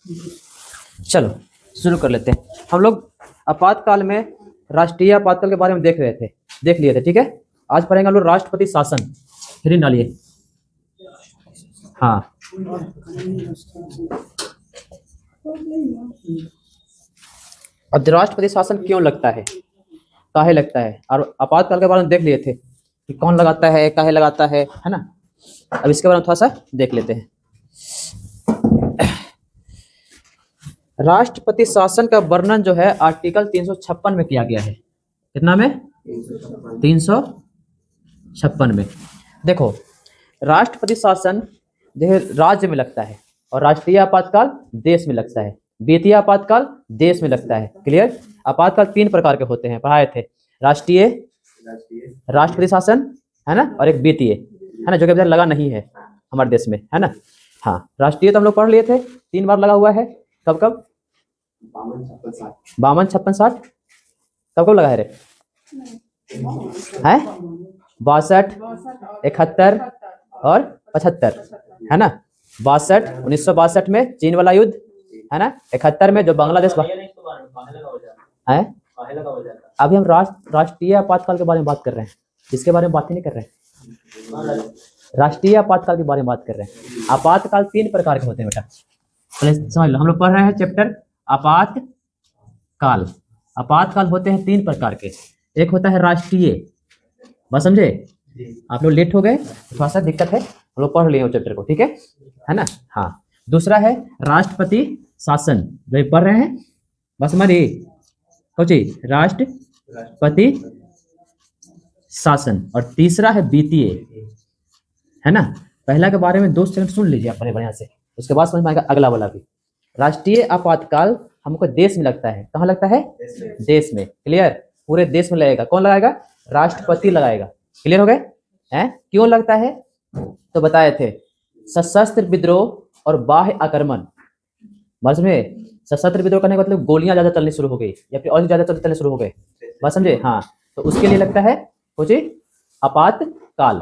चलो शुरू कर लेते हैं। हम लोग आपातकाल में राष्ट्रीय आपातकाल के बारे में देख लिए थे, ठीक है। आज पढ़ेंगे हम लोग राष्ट्रपति शासन। फिर डालिए। हाँ, अब राष्ट्रपति शासन क्यों लगता है, काहे लगता है, और आपातकाल के बारे में देख लिए थे कि कौन लगाता है, काहे लगाता है ना। अब इसके बारे में थोड़ा सा देख लेते हैं। राष्ट्रपति शासन का वर्णन जो है आर्टिकल 356 में किया गया है। कितना में? 356 में। देखो, राष्ट्रपति शासन राज्य में लगता है और राष्ट्रीय आपातकाल देश में लगता है, वित्तीय आपातकाल देश में लगता है। क्लियर? आपातकाल 3 प्रकार के होते हैं, पढ़ाए थे। राष्ट्रीय, राष्ट्रपति शासन है ना, और एक वित्तीय है ना, जो कि अभी लगा नहीं है हमारे देश में, है ना। हाँ, राष्ट्रीय तो हम लोग पढ़ लिए थे, 3 बार लगा हुआ है। कब कब? 52, 56, 60। कब कब लगा है रे? है 62, 71 और 75, है ना। 62, 1962 में चीन वाला युद्ध, है ना। 71 में जो बांग्लादेश है। अभी हम राष्ट्रीय आपातकाल के बारे में बात कर रहे हैं, इसके बारे में बात ही नहीं कर रहे हैं। राष्ट्रीय आपातकाल के बारे में बात कर रहे हैं। आपातकाल 3 प्रकार के होते हैं बेटा, पहले समझ लो। हम लोग पढ़ रहे हैं चैप्टर आपातकाल। आपातकाल होते हैं 3 प्रकार के। एक होता है राष्ट्रीय, बस समझे। आप लोग लेट हो गए, थोड़ा सा दिक्कत है, हम लोग पढ़ लिए चैप्टर को, ठीक है ना। हाँ, दूसरा है राष्ट्रपति शासन, जो पढ़ रहे हैं, बस हमारी कौची राष्ट्रपति शासन। और तीसरा है वित्तीय, है ना। पहला के बारे में 2 सेकंड सुन लीजिए आप बढ़िया से, उसके बाद समझ में आएगा अगला वाला भी। राष्ट्रीय आपातकाल हमको देश में लगता है। कहाँ लगता है? देश में। क्लियर? पूरे देश में लगेगा। कौन लगाएगा? राष्ट्रपति लगाएगा। क्लियर हो गए हैं? क्यों लगता है तो बताए थे, सशस्त्र विद्रोह और बाह्य आक्रमण। बस में सशस्त्र विद्रोह करने का मतलब गोलियां ज्यादा चलनी शुरू हो गई या फिर और ज्यादा चलने शुरू हो गए, बस समझे। हाँ, तो उसके लिए लगता है कुछ आपातकाल।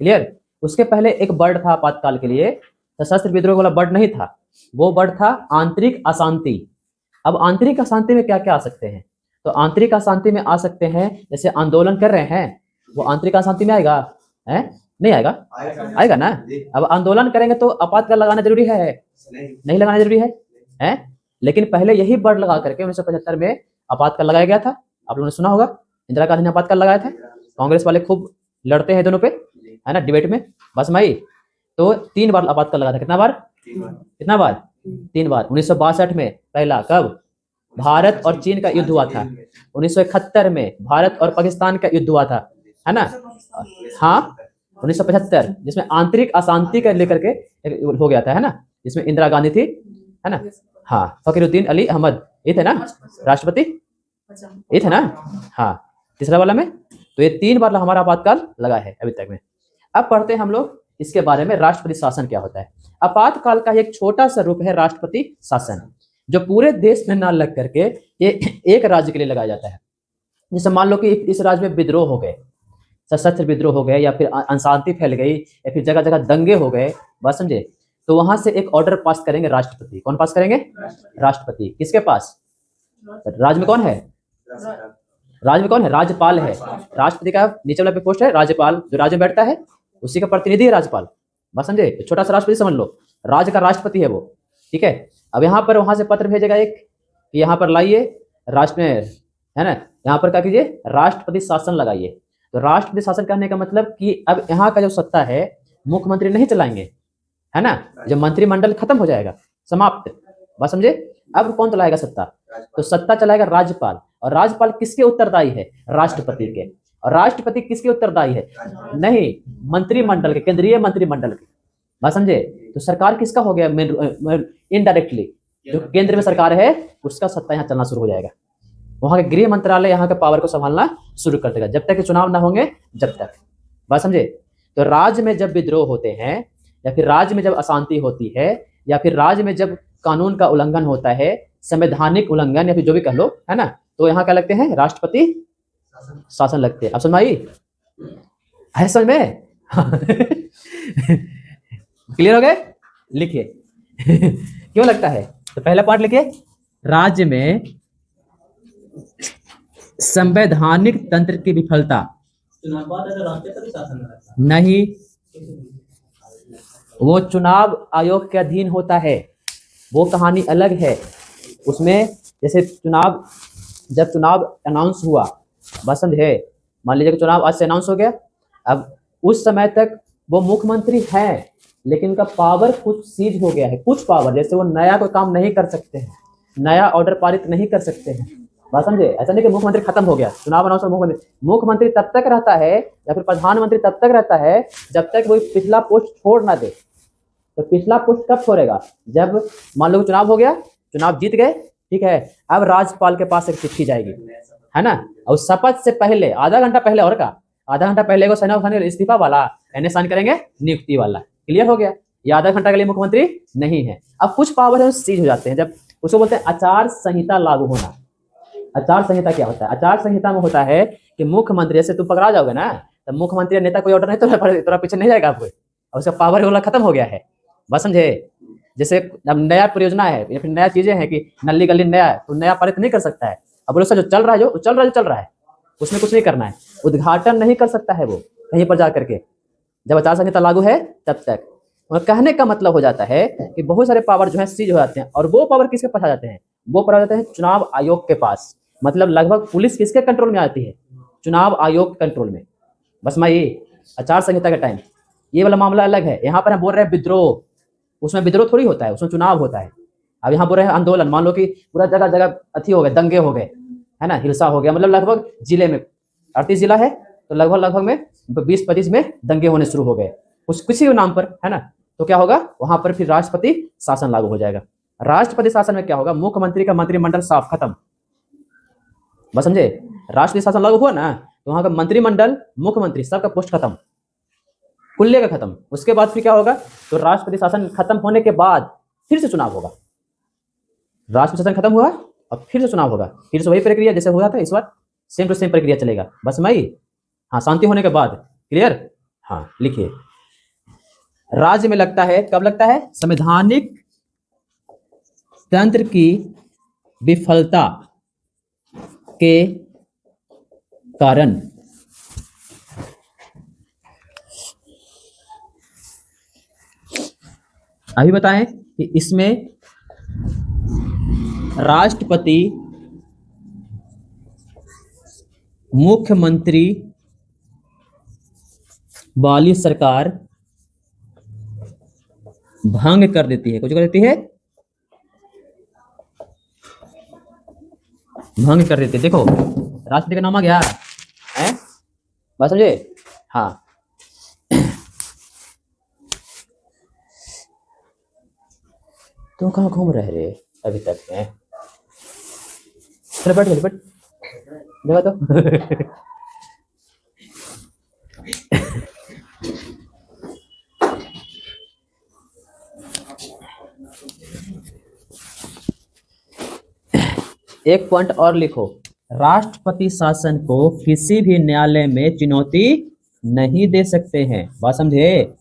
क्लियर? उसके पहले एक वर्ड था आपातकाल के लिए, सशस्त्र विद्रोह वाला वर्ड नहीं था, वो वर्ड था आंतरिक अशांति। अब आंतरिक अशांति में क्या क्या आ सकते हैं? तो आंतरिक अशांति में आ सकते हैं, जैसे आंदोलन कर रहे हैं, वो आंतरिक अशांति में आएगा? है नहीं आएगा? आएगा ना। अब आंदोलन करेंगे तो आपातकाल लगाना जरूरी है? नहीं लगाना जरूरी है? लेकिन पहले यही वर्ड लगा करके 1975 में आपातकाल लगाया गया था। आप लोगों ने सुना होगा, इंदिरा गांधी ने आपातकाल लगाया था। कांग्रेस वाले खूब लड़ते हैं दोनों पे, है ना, डिबेट में। बस माई तो 3 बार आपातकाल लगा था। कितना बार? 3 बार। 1962 में पहला, कब? भारत और चीन का युद्ध हुआ था। 1971 में भारत और पाकिस्तान का युद्ध हुआ था, है ना। हाँ, 1975, जिसमें आंतरिक अशांति का लेकर के हो गया था, है ना, जिसमें इंदिरा गांधी थी, है ना। हाँ, फकीरुद्दीन अली अहमद, ये थे ना राष्ट्रपति, ये थे ना। हाँ, तीसरा वाला में तो ये 3 बार हमारा आपातकाल लगा है अभी तक में। अब पढ़ते हैं हम लोग इसके बारे में, राष्ट्रपति शासन क्या होता है। आपातकाल का एक छोटा सा रूप है राष्ट्रपति शासन, जो पूरे देश में ना लग करके एक राज्य के लिए लगाया जाता है। जैसे मान लो कि इस राज्य में विद्रोह हो गए, सशस्त्र विद्रोह हो गए, या फिर अशांति फैल गई, या फिर जगह जगह दंगे हो गए, बात समझे, तो वहां से एक ऑर्डर पास करेंगे राष्ट्रपति। कौन पास करेंगे? राष्ट्रपति। किसके पास? राज्य में कौन है? राज्य में कौन है? राज्यपाल है। राष्ट्रपति का नीचे वाला पे पोस्ट है राज्यपाल, जो राज्य में बैठता है उसी का प्रतिनिधि है राज्यपाल, बस समझे। छोटा सा राष्ट्रपति समझ लो, राज्य का राष्ट्रपति है वो, ठीक है। अब यहाँ पर वहां से पत्र भेजेगा एक कि यहाँ पर लाइए राष्ट्र में, है ना, यहाँ पर क्या कीजिए, राष्ट्रपति शासन लगाइए। तो राष्ट्रपति शासन कहने का मतलब कि अब यहाँ का जो सत्ता है मुख्यमंत्री नहीं चलाएंगे, है ना, जब मंत्रिमंडल खत्म हो जाएगा, समाप्त, बस समझे। अब कौन चलाएगा सत्ता? तो सत्ता चलाएगा राज्यपाल। और राज्यपाल किसके उत्तरदायी है? राष्ट्रपति के। और राष्ट्रपति किसके उत्तरदायी है? नहीं, मंत्रिमंडल के, केंद्रीय मंत्रिमंडल के, बात समझे। तो सरकार किसका हो गया? इनडायरेक्टली जो केंद्र में सरकार है उसका सत्ता यहाँ चलना शुरू हो जाएगा। वहां के गृह मंत्रालय यहाँ के पावर को संभालना शुरू कर देगा, जब तक कि चुनाव ना होंगे, जब तक, बात समझे। तो राज्य में जब विद्रोह होते हैं, या फिर राज्य में जब अशांति होती है, या फिर राज्य में जब कानून का उल्लंघन होता है, संवैधानिक उल्लंघन या फिर जो भी कह लो, है ना, तो यहाँ क्या लगते हैं? राष्ट्रपति शासन लगते हैं। अब समझ आई? है समझ में? क्लियर हो गए? लिखिए। क्यों लगता है? तो पहला पार्ट लिखिए, राज्य में संवैधानिक तंत्र की विफलता। नहीं, वो चुनाव आयोग के अधीन होता है, वो कहानी अलग है। उसमें जैसे जब चुनाव अनाउंस हुआ, बात समझे, मान लीजिए कि चुनाव आज से अनाउंस हो गया, अब उस समय तक वो मुख्यमंत्री हैं, लेकिन उनका पावर कुछ सीज हो गया है, कुछ पावर, जैसे वो नया कोई काम नहीं कर सकते हैं, नया ऑर्डर पारित नहीं कर सकते हैं, बात समझे। ऐसा नहीं कि मुख्यमंत्री खत्म हो गया, चुनाव अनाउंस हो, मुख्यमंत्री तब तक रहता है या फिर प्रधानमंत्री तब तक रहता है जब तक वो पिछला पोस्ट छोड़ ना दे। तो पिछला पोस्ट कब छोड़ेगा, जब मान लो चुनाव हो गया, चुनाव जीत गए, ठीक है, अब राज्यपाल के पास एक चिट्ठी जाएगी, है ना, और शपथ से पहले आधा घंटा पहले, और का आधा घंटा पहले को सेना इस्तीफा वाला एने साइन करेंगे, नियुक्ति वाला, क्लियर हो गया। ये आधा घंटा के लिए मुख्यमंत्री नहीं है। अब कुछ पावर है सीज हो जाते हैं, जब उसको बोलते हैं आचार संहिता लागू होना। आचार संहिता क्या होता है, आचार संहिता में होता है कि मुख्यमंत्री, जैसे तुम पकड़ा जाओगे ना, तो मुख्यमंत्री नेता कोई ऑर्डर नहीं, तो पीछे नहीं जाएगा आपको, और उसका पावर वाला खत्म हो गया है, बस समझे। जैसे अब नया परियोजना है या फिर नया चीजें हैं कि नली गली नया है, तो नया पारित नहीं कर सकता है। अब उसका जो चल रहा है उसमें कुछ नहीं करना है, उद्घाटन नहीं कर सकता है वो कहीं पर जा करके, जब आचार संहिता लागू है तब तक। और कहने का मतलब हो जाता है कि बहुत सारे पावर जो है सीज हो जाते हैं, और वो पावर किसके पास आ जाते हैं, वो पावर आ जाते हैं चुनाव आयोग के पास। मतलब लगभग पुलिस किसके कंट्रोल में आती है, चुनाव आयोग के कंट्रोल में। बस मैं ये आचार संहिता के टाइम ये वाला मामला अलग है। यहाँ पर हम बोल रहे हैं विद्रोह, उसमें विद्रोह थोड़ी होता है, उसमें चुनाव होता है। अब यहाँ बोल रहे हैं आंदोलन, मान लो कि पूरा जगह जगह अथी हो गए, दंगे हो गए, है ना, हिंसा हो गया, मतलब लगभग जिले में 38 जिला है, तो लगभग में 20-25 में दंगे होने शुरू हो गए कुछ किसी के नाम पर, है ना। तो क्या होगा, वहां पर फिर राष्ट्रपति शासन लागू हो जाएगा। राष्ट्रपति शासन में क्या होगा, मुख्यमंत्री का मंत्रिमंडल साफ खत्म, बस समझे। राष्ट्रपति शासन लागू हुआ ना, तो वहां का मंत्रिमंडल, मुख्यमंत्री, सबका पोस्ट खत्म, कुल्ले का खत्म। उसके बाद फिर क्या होगा, तो राष्ट्रपति शासन खत्म होने के बाद फिर से चुनाव होगा। राष्ट्रपति शासन खत्म हुआ और फिर से चुनाव होगा, फिर से वही प्रक्रिया जैसे हुआ था इस बार, सेम टू सेम प्रक्रिया चलेगा। बस मई, हाँ, शांति होने के बाद, क्लियर। हाँ लिखिए, राज्य में लगता है, कब लगता है, संवैधानिक तंत्र की विफलता के कारण। अभी बताएं कि इसमें राष्ट्रपति, मुख्यमंत्री वाली सरकार भंग कर देती है, कुछ कर देती है, भंग कर देती है। देखो राष्ट्रपति का नाम आ गया है, बात समझे। हाँ, तुम कहाँ घूम रहे रे अभी तक में, चलो बैठ देखा तो एक पॉइंट और लिखो, राष्ट्रपति शासन को किसी भी न्यायालय में चुनौती नहीं दे सकते हैं, बात समझे।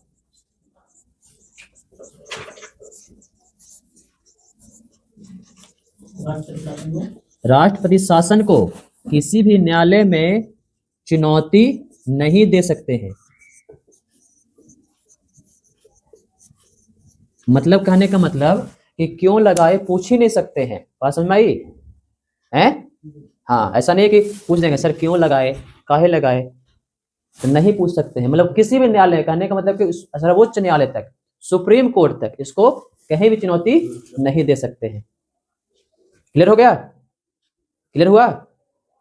राष्ट्रपति शासन को किसी भी न्यायालय में चुनौती नहीं दे सकते हैं। मतलब कहने का मतलब कि क्यों लगाए पूछ ही नहीं सकते हैं, बात समझ में आई है। हाँ, ऐसा नहीं है कि पूछ देंगे सर क्यों लगाए, काहे लगाए, तो नहीं पूछ सकते हैं। मतलब किसी भी न्यायालय, कहने का मतलब कि सर्वोच्च न्यायालय तक, सुप्रीम कोर्ट तक इसको कहीं भी चुनौती नहीं दे सकते हैं। क्लियर हो गया, क्लियर हुआ।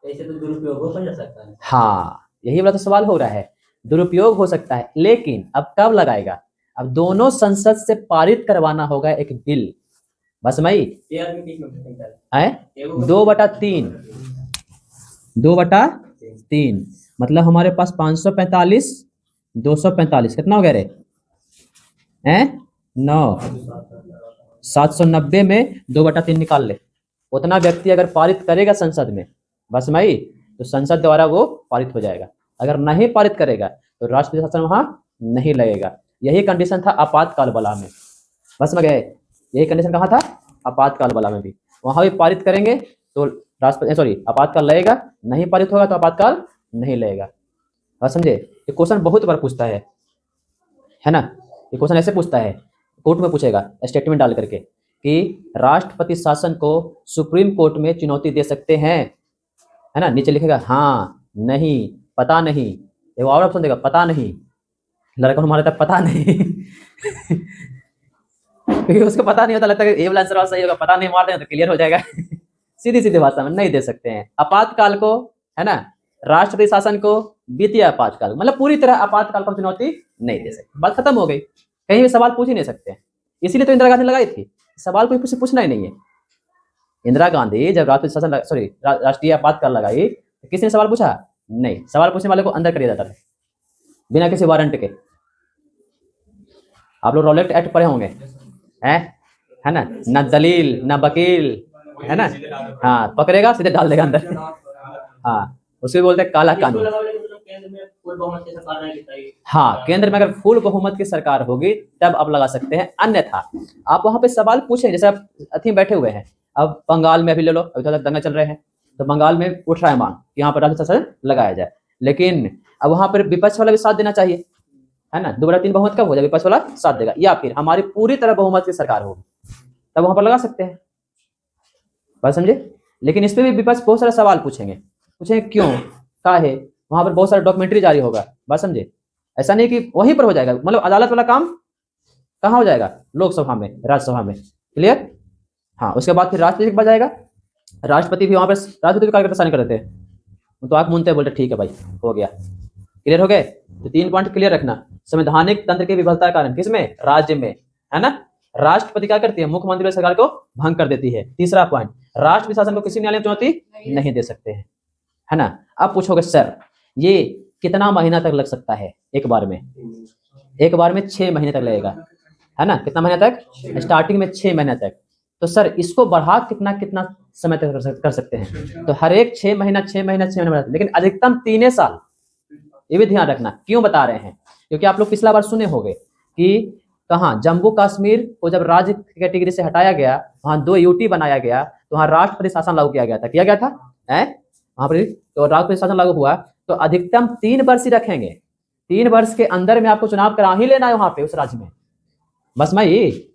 ऐसे तो दुरुपयोग हो सकता है, हाँ यही वाला तो सवाल हो रहा है, दुरुपयोग हो सकता है, लेकिन अब कब लगाएगा, अब दोनों संसद से पारित करवाना होगा एक बिल, बस मई है 2/3, 2/3, मतलब हमारे पास 545, 245 कितना हो गया रे, हैं 9, 790 में 2/3 निकाल ले। उतना व्यक्ति अगर पारित करेगा संसद में, बस मई, तो संसद द्वारा वो पारित हो जाएगा। अगर नहीं पारित करेगा तो राष्ट्रपति शासन वहां नहीं लगेगा। यही कंडीशन था आपातकाल वाला में, बस में गए, यही कंडीशन कहाँ था, आपातकाल वाला में भी, वहां भी पारित करेंगे तो राष्ट्रपति सॉरी आपातकाल लगेगा, नहीं पारित होगा तो आपातकाल नहीं लगेगा। बात समझे? ये क्वेश्चन बहुत बार पूछता है ना, ये क्वेश्चन ऐसे पूछता है, कोर्ट में पूछेगा स्टेटमेंट डाल करके कि राष्ट्रपति शासन को सुप्रीम कोर्ट में चुनौती दे सकते हैं, है ना, नीचे लिखेगा हाँ, नहीं, पता नहीं, एक और ऑप्शन देगा पता नहीं, लड़का मारा था पता नहीं क्योंकि उसको पता नहीं होता, लगता है ए वाला आंसर सही होगा, पता नहीं मार दें तो क्लियर हो जाएगा सीधी सीधी भाषा में नहीं दे सकते हैं। आपातकाल को, है ना, राष्ट्रपति शासन को वित्तीय आपातकाल, मतलब पूरी तरह आपातकाल को चुनौती नहीं दे सकते, बात खत्म हो गई, कहीं भी सवाल पूछ ही नहीं सकते। इसीलिए तो इंदिरा गांधी लगाई थी, सवाल कोई पूछना ही नहीं है। इंदिरा गांधी जब राष्ट्रपति शासन सॉरी राष्ट्रीय आपातकाल लगाई तो किसी ने सवाल पूछा? नहीं, सवाल पूछने वाले को अंदर कर दिया जाता था बिना किसी वारंट के। आप लोग रॉलेट एक्ट पढ़े होंगे, है ना, ना दलील ना वकील, है ना, हाँ, पकड़ेगा सीधे डाल देगा अंदर, हाँ, उसे बोलते हैं काला कानून। हाँ, केंद्र में अगर फुल बहुमत की सरकार होगी तब आप लगा सकते हैं, अन्यथा आप वहां पे सवाल पूछें। जैसे आप अथी बैठे हुए हैं, अब बंगाल में अभी ले लो, अभी तो दंगा चल रहे हैं, तो बंगाल में उठ रहा है मांग कि यहाँ पर राष्ट्रपति शासन लगाया जाए, लेकिन अब वहां पर विपक्ष वाला भी साथ देना चाहिए, है ना, 2/3 बहुमत कब हो जाए, विपक्ष वाला साथ देगा, या फिर हमारी पूरी तरह बहुमत की सरकार होगी तब वहां पर लगा सकते हैं। बात समझे? लेकिन इस पे भी विपक्ष बहुत सारा सवाल पूछेंगे क्यों, का है, वहां पर बहुत सारा डॉक्यूमेंट्री जारी होगा। बात समझे? ऐसा नहीं कि वहीं पर हो जाएगा, मतलब अदालत वाला काम कहाँ हो जाएगा, लोकसभा में, राज्यसभा में, क्लियर। हाँ, उसके बाद फिर राष्ट्रपति के पास जाएगा, राष्ट्रपति भी वहां पर राष्ट्रपति भी कार्यकर्ता साइन कर देते हैं, तो आंख मूंदते बोलते ठीक है भाई हो गया, क्लियर हो गए। तो 3 पॉइंट क्लियर रखना। संवैधानिक तंत्र की विफलता का कारण किसमें? राज्य में, है ना। राष्ट्रपति क्या करती है? मुख्यमंत्री सरकार को भंग कर देती है। तीसरा पॉइंट, राष्ट्रपति शासन को किसी न्यायालय में चुनौती नहीं दे सकते हैं, है ना। अब पूछोगे सर ये कितना महीना तक लग सकता है? एक बार में 6 महीने तक लगेगा, है ना। कितना महीना तक? स्टार्टिंग में 6 महीने तक। तो सर इसको बढ़ा कितना समय तक कर सकते हैं? तो हर एक 6 महीना, लेकिन अधिकतम 3 साल। ये भी ध्यान रखना। क्यों बता रहे हैं? क्योंकि आप लोग पिछला बार सुने होंगे कि कहाँ जम्मू कश्मीर को जब राज्य कैटेगरी से हटाया गया, वहां 2 यूटी बनाया गया, तो वहां राष्ट्रपति शासन लागू किया गया था, वहां पर तो राष्ट्रपति शासन लागू हुआ, तो अधिकतम 3 वर्ष ही रखेंगे। 3 वर्ष के अंदर में आपको चुनाव करा ही लेना है वहां पे उस राज्य में, बस मैं ये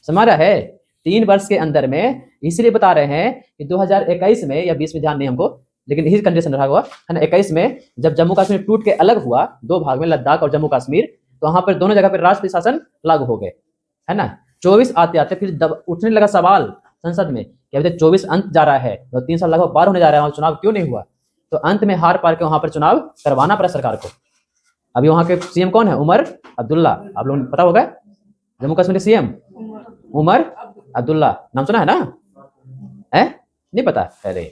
समझ रहा है। 3 वर्ष के अंदर में, इसलिए बता रहे हैं कि 2021 में या 20 में ध्यान नहीं हमको, लेकिन इसी कंडीशन रहा हुआ है ना। 21 में जब जम्मू कश्मीर टूट के अलग हुआ 2 भाग में, लद्दाख और जम्मू कश्मीर, तो वहां पर दोनों जगह पर राष्ट्रपति शासन लागू हो गए, है ना। 24 आते आते फिर उठने लगा सवाल संसद में कि अभी तक 24 अंत जा रहा है, तो 3 साल लगभग पार होने जा रहा है, चुनाव क्यों नहीं हुआ? तो अंत में हार पार के वहां पर चुनाव करवाना पड़ा सरकार को। अभी वहां के सीएम कौन है? उमर अब्दुल्ला, आप लोगों को पता होगा, जम्मू कश्मीर के सीएम उमर अब्दुल्ला, नाम सुना है ना? है नहीं पता? अरे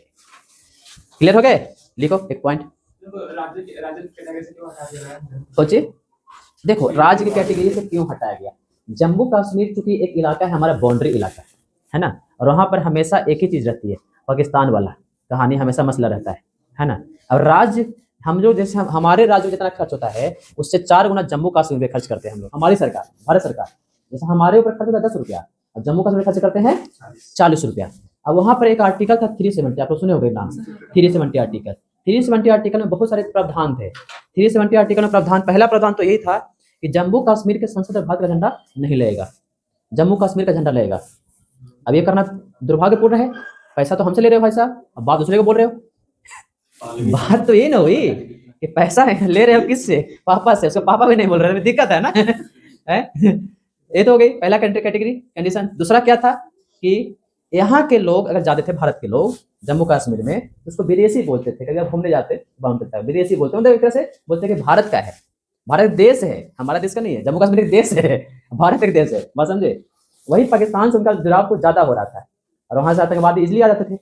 क्लियर हो गए? लिखो एक पॉइंट। सोचिए, देखो राज्य की कैटेगरी से क्यों हटाया गया? जम्मू कश्मीर चूंकि एक इलाका है, हमारा बाउंड्री इलाका है ना, और वहां पर हमेशा एक ही चीज रहती है, पाकिस्तान वाला कहानी हमेशा मसला रहता है ना। अब राज्य हम जो जैसे हमारे राज्य में जितना खर्च होता है उससे 4 गुना जम्मू कश्मीर में खर्च करते हैं हम लोग, हमारी सरकार, भारत सरकार। जैसे हमारे ऊपर खर्च होता है 10 रुपया, अब जम्मू कश्मीर खर्च करते हैं 40 रुपया। अब वहां पर एक आर्टिकल था 370, आप लोग सुने होंगे नाम, 370 आर्टिकल। 370 आर्टिकल में बहुत सारे प्रावधान थे। 370 आर्टिकल में प्रावधान, पहला प्रावधान तो यही था कि जम्मू कश्मीर के संसद में भारत का झंडा नहीं लगेगा, जम्मू कश्मीर का झंडा लगेगा। अब ये करना दुर्भाग्यपूर्ण है, पैसा तो हमसे ले रहे हो भाई साहब, अब बात दूसरे को बोल रहे हो। बात तो ये ना हुई कि पैसा ले रहे हो किससे? पापा से। उसको पापा भी नहीं बोल रहे, दिक्कत है ना ये तो हो गई पहला कैटेगरी कंडीशन। दूसरा क्या था कि यहाँ के लोग अगर जाते थे, भारत के लोग जम्मू कश्मीर में, तो उसको विदेशी बोलते थे। कभी आप घूमने जाते विदेशी बोलते, मतलब एक तरह से बोलते कि भारत का है, भारत देश है, हमारा देश का नहीं है, जम्मू कश्मीर एक देश है, भारत एक देश है, बात समझे। वही पाकिस्तान से उनका जुड़ाव कुछ ज्यादा हो रहा था और वहां से आतंकवादी इसलिए आ जाते थे।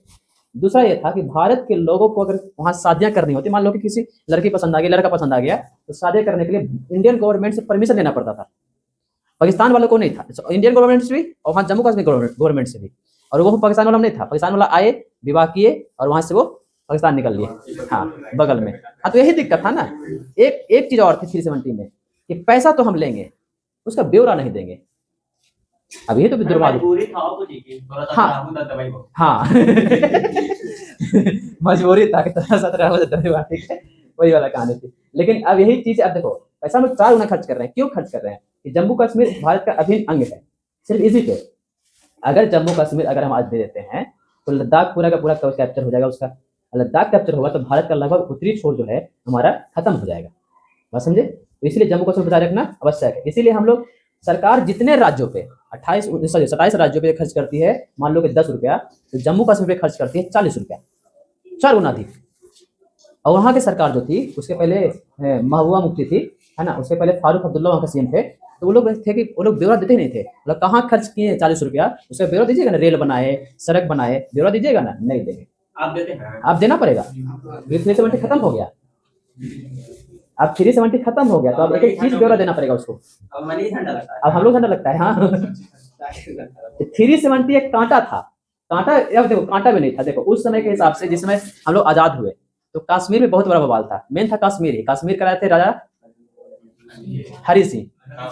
दूसरा ये था कि भारत के लोगों को अगर वहां शादियां करनी होती, मान लो कि किसी लड़की पसंद आ गई, लड़का पसंद आ गया, तो शादियां करने के लिए इंडियन गवर्नमेंट से परमिशन लेना पड़ता था। पाकिस्तान वालों को नहीं था, इंडियन गवर्नमेंट से भी और वहाँ जम्मू कश्मीर गवर्नमेंट से भी, और वो पाकिस्तान वाला नहीं था। पाकिस्तान वाला आए, विवाह किए और वहां से वो पाकिस्तान निकल लिए, हाँ बगल में। हाँ तो यही दिक्कत था ना। एक चीज और थी 370 में कि पैसा तो हम लेंगे, उसका ब्यौरा नहीं देंगे। अब ये तो दुर्भाग्य। मजबूरी था वो ठीक है, थोड़ा सा हाँ। राहु दत्त भाई वो। हाँ मजबूरी था कि थोड़ा सा ठीक है, वही वाला कहानी थी। लेकिन अब यही चीज, अब देखो पैसा हम लोग 4 गुना खर्च कर रहे हैं। क्यों खर्च कर रहे हैं? कि जम्मू कश्मीर भारत का अभिन्न अंग है, सिर्फ इसी पे। अगर जम्मू कश्मीर अगर हम आज दे देते हैं तो लद्दाख पूरा का पूरा कैप्चर हो जाएगा उसका। लद्दाख कैप्चर होगा तो भारत का लगभग उत्तरी छोर जो है हमारा खत्म हो जाएगा। बात समझे? तो इसलिए जम्मू कश्मीर बचाए रखना आवश्यक है। इसीलिए हम लोग, सरकार जितने राज्यों पे 27 राज्यों पे खर्च करती है, मान लो कि 10 रुपया, तो जम्मू कश्मीर पे खर्च करती है 40 रुपया, 4 गुना अधिक। और वहाँ की सरकार जो थी, उसके पहले महबूबा मुफ्ती थी, है ना, उसके पहले फारूक अब्दुल्ला वहाँ के सीएम थे, तो वो लोग थे कि वो लोग ब्यौरा देते नहीं थे, मतलब कहाँ खर्च किए 40 रुपया, उसका ब्यौरा दीजिएगा ना, रेल बनाए, सड़क बनाए, ब्यौरा दीजिएगा ना, नहीं देंगे। आप देते हैं? आप देना पड़ेगा। 370 खत्म हो गया, अब 370 खत्म हो गया, तो अब एक एक चीज ब्यौरा देना पड़ेगा उसको। अब मनी घंटा लगता है, अब हम लोग घंटा लगता है। हाँ 370 एक कांटा था, कांटा, अब देखो कांटा भी नहीं था। देखो उस समय के हिसाब से, जिस समय हम लोग आजाद हुए, तो कश्मीर में बहुत बड़ा बवाल था। मेन था कश्मीर ही। कश्मीर कराए थे राजा हरि सिंह,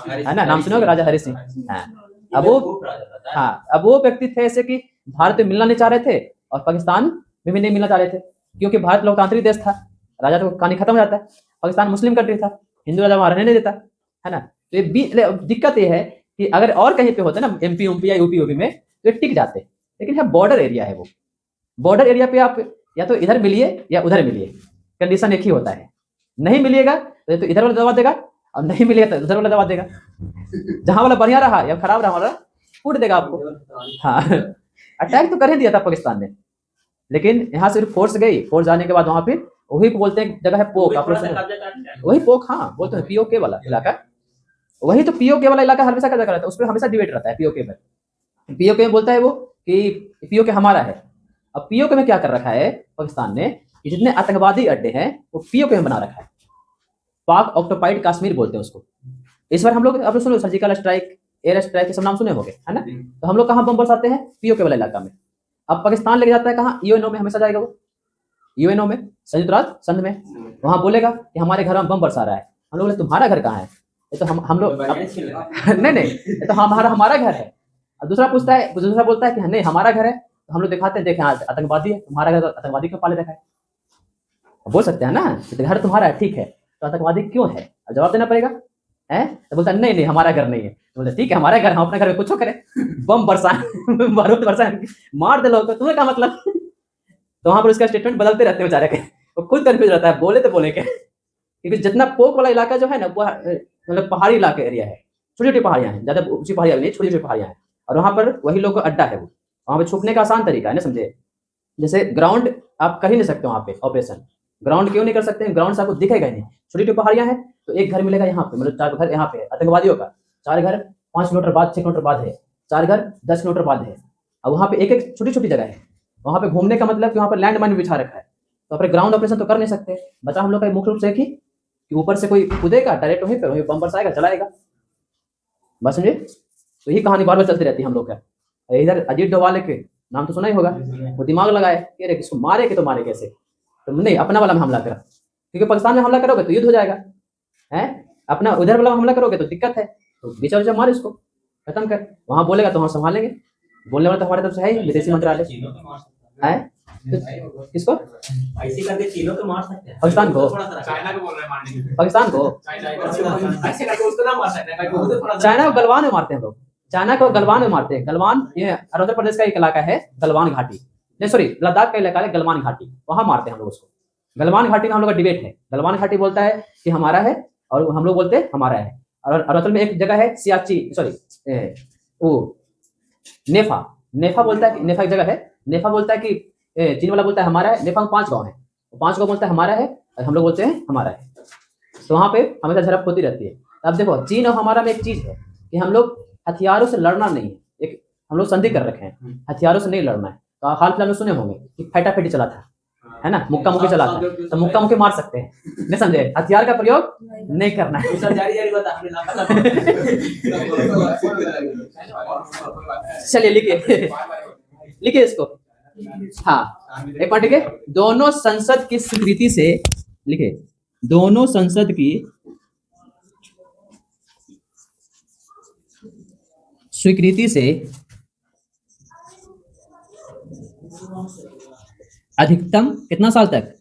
है ना, नाम सुने होगा, राजा हरि सिंह। हाँ, अब वो, हाँ, अब वो व्यक्ति थे ऐसे कि भारत में मिलना नहीं चाह रहे थे और पाकिस्तान में भी नहीं मिलना चाह रहे थे, क्योंकि भारत लोकतांत्रिक देश था, राजा तो कहानी खत्म हो जाता है। पाकिस्तान मुस्लिम कंट्री था, हिंदू राजा वहां रहने नहीं देता, है ना। तो ये दिक्कत ये है कि अगर और कहीं पे होते ना, एमपी या यूपी में, तो ये टिक जाते। लेकिन यहाँ बॉर्डर एरिया है, वो बॉर्डर एरिया पे आप या तो इधर मिलिए या उधर मिलिए, कंडीशन एक ही होता है। नहीं मिलिएगा तो इधर वाला दबा देगा, और नहीं मिलेगा तो उधर वाला दबा देगा। जहां वाला बढ़िया रहा या खराब रहा वाला फूट देगा आपको। हाँ अटैक तो कर ही दिया था पाकिस्तान ने, लेकिन यहाँ से फोर्स गई, फोर्स जाने के बाद वहां पे वही बोलते हैं जगह है पोक, आप लोग वही पोक, हाँ बोलते हैं पीओके वाला इलाका, वही तो पीओके वाला इलाका हमेशा कब्जा रहता है, उस पर हमेशा डिबेट रहता है पीओके पर। पीओके में बोलता है वो कि पीओके हमारा है। अब पीओके में क्या कर रखा है पाकिस्तान ने, कि जितने आतंकवादी अड्डे हैं वो पीओके में बना रखा है। पाक ऑक्टोपाइड कश्मीर बोलते हैं उसको। इस बार हम लोग, आप लोग सुनो, सर्जिकल स्ट्राइक, एयर स्ट्राइक, ये सब नाम सुने होंगे, है ना। तो हम लोग कहाँ बम बरसाते हैं? पीओके वाला इलाका में। अब पाकिस्तान लेके जाता है कहाँ? यूएनओ में हमेशा जाएगा वो, यूएनओ में, संयुक्त राष्ट्र संघ में। वहां बोलेगा कि हमारे घर में बम बरसा रहा है। हम लोग बोले तुम्हारा घर कहाँ है? ये तो हम लोग नहीं, ये तो हमारा घर है। अब दूसरा पूछता है, दूसरा बोलता है कि नहीं हमारा घर है, तो हम लोग दिखाते हैं, देखें आतंकवादी है, तुम्हारा घर आतंकवादी क्यों पाले रखा है? बोल सकते हैं ना, तो घर तुम्हारा है, ठीक है, तो आतंकवादी क्यों है? अब जवाब देना पड़ेगा, है। तो बोलता है नहीं हमारा घर नहीं है। तो बोलते ठीक है हमारा घर, हम अपने घर में कुछ करें, बम बरसाए बारूद बरसाए, मार दे लोग, तो तुम्हें क्या मतलब? तो वहां पर उसका स्टेटमेंट बदलते रहते हैं बेचारे के, वो खुद कंफ्यूज रहता है, बोले तो बोले क्या। क्योंकि जितना पोक वाला इलाका जो है ना, वो मतलब पहाड़ी इलाका एरिया है, छोटी छोटी पहाड़ियां हैं, ज्यादा ऊंची पहाड़ियां नहीं, छोटी छोटी पहाड़ियां हैं, और वहां पर वही लोग का अड्डा है। वो वहां पर छुपने का आसान तरीका है ना, समझे। जैसे ग्राउंड आप कर ही नहीं सकते वहां पे ऑपरेशन, ग्राउंड क्यों नहीं कर सकते? ग्राउंड से आपको दिखेगा ही नहीं, छोटी छोटी पहाड़ियां हैं, तो एक घर मिलेगा यहाँ पे, मतलब 4 घर यहाँ पे आतंकवादियों का, 4 घर 5 किलोमीटर बाद, 6 किलोमीटर बाद है, 4 घर 10 किलोमीटर बाद है। अब वहाँ पे एक एक छोटी छोटी जगह है, वहाँ पे घूमने का मतलब कि वहाँ पर लैंड माइन बिछा रखा है, तो अपने ग्राउंड ऑपरेशन तो कर नहीं सकते। बचा हम लोग का मुख्य रूप से कि ऊपर से कोई कूदेगा डायरेक्ट वहीं पर, वहीं बम बरसाएगा, चलाएगा, बस समझे। तो यही कहानी बार बार चलती रहती है हम लोग का। इधर अजीत डोभाल के नाम तो सुना ही होगा, वो दिमाग लगाए कि अरे किसको मारे कि तो मारे कैसे, तो नहीं अपना वाला में हमला करा, क्योंकि पाकिस्तान में हमला करोगे तो युद्ध हो जाएगा, है। अपना उधर वाला में हमला करोगे तो दिक्कत है, तो बीचा बीचा मार इसको, खत्म कर। वहां बोलेगा तो हम संभालेंगे, बोलने वाला तो हमारे तरफ से है ही, विदेशी मंत्रालय है। तो किसको ऐसे करके चीनों को मार सकते हैं, पाकिस्तान को, चाइना को बोल रहे हैं मारने के लिए, पाकिस्तान को, ऐसे करके उसको ना मार सकते हैं, चाइना को गलवान में मारते हैं लोग, चाइना को गलवान में मारते हैं। गलवान ये अरुणाचल प्रदेश का एक इलाका है, गलवान घाटी, नहीं सॉरी लद्दाख का इलाका है गलवान घाटी, वहां मारते हैं हम लोग उसको। गलवान घाटी में हम लोग का डिबेट है, गलवान घाटी बोलता है कि हमारा है, और हम लोग बोलते हैं हमारा है। और अरुणाचल में एक जगह है सियाची, सॉरी वो नेफा, नेफा बोलता है, नेफा एक जगह है, नेफा बोलता है कि चीन वाला बोलता है हमारा है। नेफा में 5 गाँव है, 5 गाँव बोलता है हमारा है, और हम लोग बोलते हैं हमारा है। तो वहां पे हमेशा झड़प होती रहती है। अब देखो चीन और हमारा में एक चीज है कि हम लोग हथियारों से लड़ना नहीं है, एक हम लोग संधि कर रखे हैं, हथियारों से नहीं लड़ना है। तो हाल फिलहाल में सुने होंगे कि फैटाफैटी चला था, है ना, मुक्का मुक्की चला था, तो मुक्का मुक्की मार सकते हैं, नहीं समझे, हथियार का प्रयोग नहीं करना है। चलिए लिखिए लिखिए इसको, हाँ एक बार ठीक है। दोनों संसद की स्वीकृति से, लिखिए दोनों संसद की स्वीकृति से अधिकतम कितना साल तक?